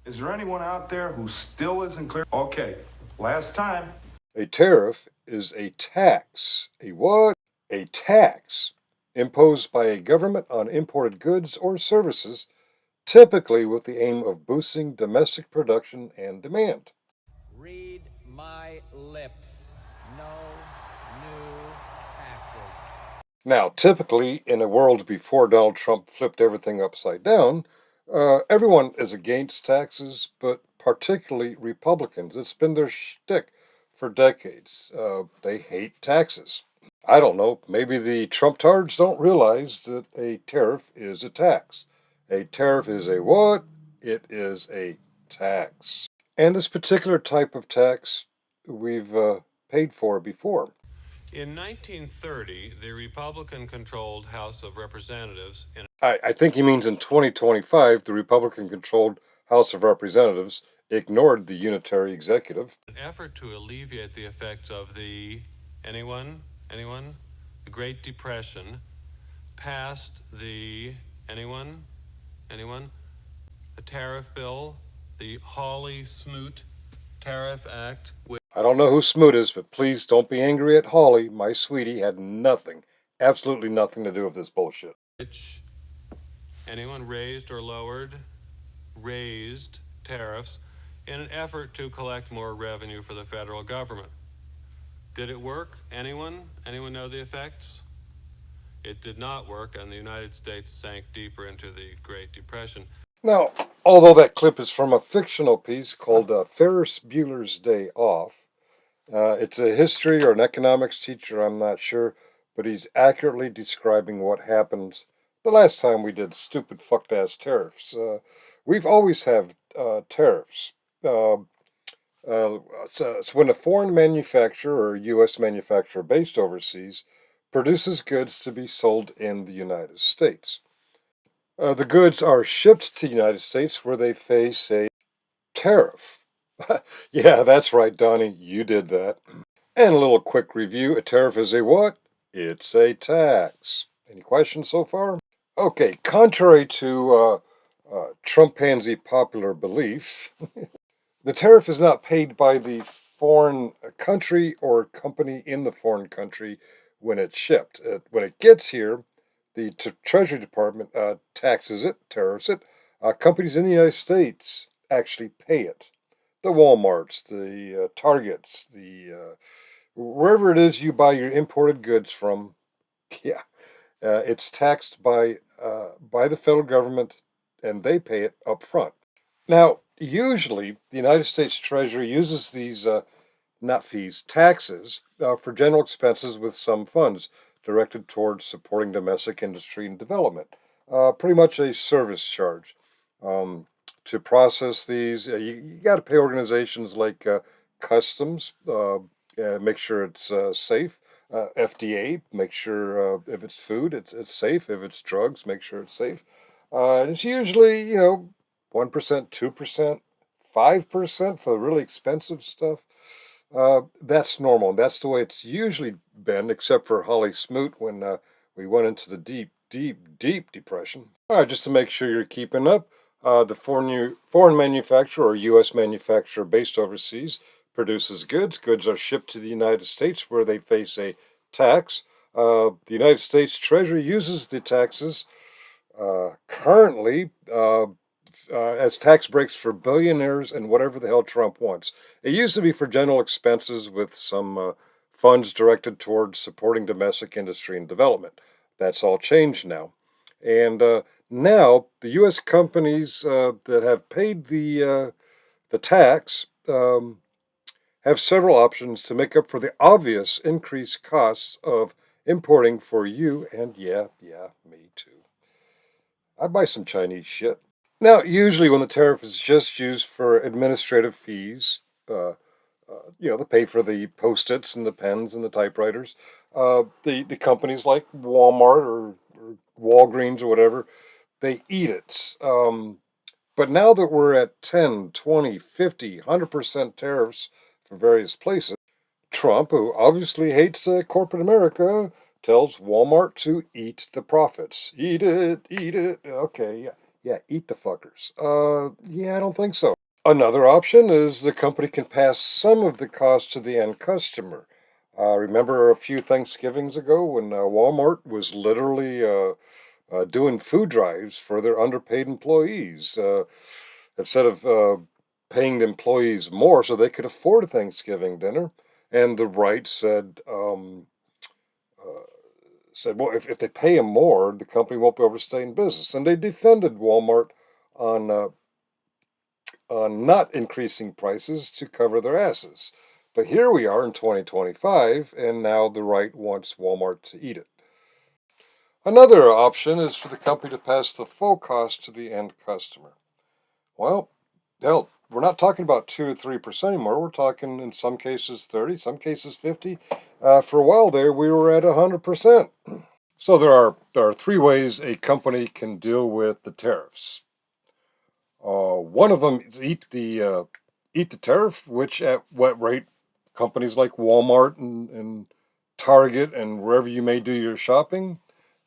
Is there anyone out there who still isn't clear? Okay, last time. A tariff is a tax. A what? A tax imposed by a government on imported goods or services, typically with the aim of boosting domestic production and demand. Read my lips. No new taxes. Now, typically, in a world before Donald Trump flipped everything upside down, everyone is against taxes, but particularly Republicans. It's been their shtick for decades. They hate taxes. I don't know, maybe the Trump tards don't realize that a tariff is a tax. A tariff is a what? It is a tax. And this particular type of tax we've paid for before. In 1930, the Republican controlled House of Representatives, in I think he means in 2025, the Republican controlled House of Representatives ignored the unitary executive. an effort to alleviate the effects of the anyone, the Great Depression, passed the anyone, the tariff bill, the Hawley-Smoot Tariff Act, I don't know who Smoot is, but please don't be angry at Holly. My sweetie had nothing, absolutely nothing to do with this bullshit. which anyone raised tariffs in an effort to collect more revenue for the federal government. Did it work? Anyone know the effects? It did not work, and the United States sank deeper into the Great Depression. Now, although that clip is from a fictional piece called Ferris Bueller's Day Off, it's a history or an economics teacher, I'm not sure, but he's accurately describing what happens the last time we did stupid fucked ass tariffs. We've always had tariffs. It's when a foreign manufacturer or U.S. manufacturer based overseas produces goods to be sold in the United States. The goods are shipped to the United States where they face a tariff. Yeah, that's right, Donnie, you did that. And a little quick review, a tariff is a what? It's a tax. Any questions so far? Okay, contrary to Trump-pansy popular belief, the tariff is not paid by the foreign country or company in the foreign country when it's shipped. When it gets here, the Treasury Department taxes it, tariffs it. Companies in the United States actually pay it. The Walmarts, the Targets, the wherever it is you buy your imported goods from, yeah, it's taxed by the federal government, and they pay it up front. Now, usually, the United States Treasury uses these not fees, taxes for general expenses with some funds directed towards supporting domestic industry and development. Pretty much a service charge. Um, to process these, you got to pay organizations like Customs, make sure it's safe. FDA, make sure if it's food, it's safe. If it's drugs, make sure it's safe. And it's usually, 1%, 2%, 5% for the really expensive stuff. That's normal. That's the way it's usually been, except for Holly Smoot when we went into the deep, deep, deep depression. All right, just to make sure you're keeping up, the foreign manufacturer or U.S. manufacturer based overseas produces goods. Goods are shipped to the United States where they face a tax. The United States Treasury uses the taxes currently as tax breaks for billionaires and whatever the hell Trump wants. It used to be for general expenses with some funds directed towards supporting domestic industry and development. That's all changed now. And now the U.S. companies that have paid the tax have several options to make up for the obvious increased costs of importing for you and yeah, me too. I buy some Chinese shit. Now, usually when the tariff is just used for administrative fees, to pay for the post-its and the pens and the typewriters, the companies like Walmart or Walgreens or whatever, they eat it. But now that we're at 10, 20, 50, 100% tariffs for various places, Trump, who obviously hates corporate America, tells Walmart to eat the profits. Eat it, eat it. Okay, yeah. Yeah, eat the fuckers. Yeah, I don't think so. Another option is the company can pass some of the cost to the end customer. Remember a few Thanksgivings ago when Walmart was literally doing food drives for their underpaid employees instead of paying the employees more so they could afford a Thanksgiving dinner. And the right uh, said, well, if they pay them more, the company won't be able to stay in business. And they defended Walmart on not increasing prices to cover their asses. But here we are in 2025, and now the right wants Walmart to eat it. Another option is for the company to pass the full cost to the end customer. Well, hell, we're not talking about 2 or 3% anymore. We're talking in some cases 30, some cases 50. For a while there, we were at 100%. So there are three ways a company can deal with the tariffs. One of them is eat the tariff, which at what rate companies like Walmart and Target and wherever you may do your shopping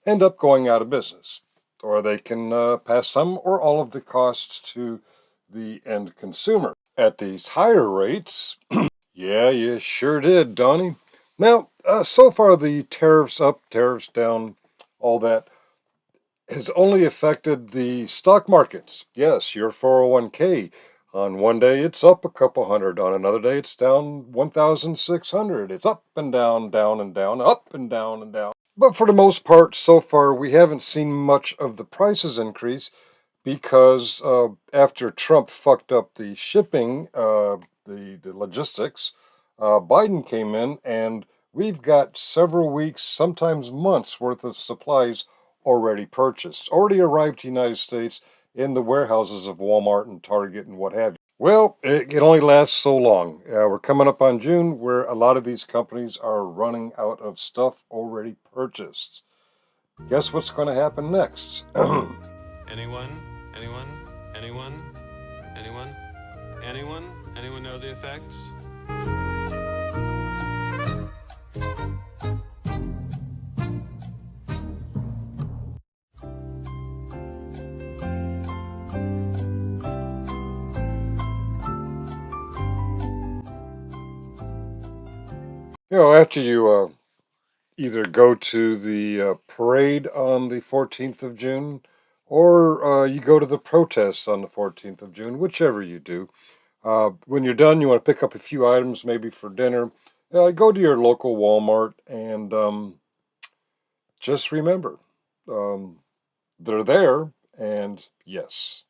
end up going out of business. Or they can pass some or all of the costs to the end consumer. At these higher rates, yeah, you sure did, Donnie. Now, so far the tariffs up, tariffs down, all that has only affected the stock markets. Yes, your 401k. On one day it's up a couple hundred, on another day it's down 1,600. It's up and down, up and down and down. But for the most part, so far, we haven't seen much of the prices increase because after Trump fucked up the shipping, the logistics, Biden came in and we've got several weeks, sometimes months worth of supplies already purchased, already arrived to the United States in the warehouses of Walmart and Target and what have you. Well, it only lasts so long. We're coming up on June where a lot of these companies are running out of stuff already purchased. Guess what's going to happen next? Anyone? Anyone? Anyone? Anyone? Anyone? Anyone know the effects? After you either go to the parade on the 14th of June or you go to the protests on the 14th of June, whichever you do. When you're done, you want to pick up a few items maybe for dinner. Go to your local Walmart and just remember they're there, and yes.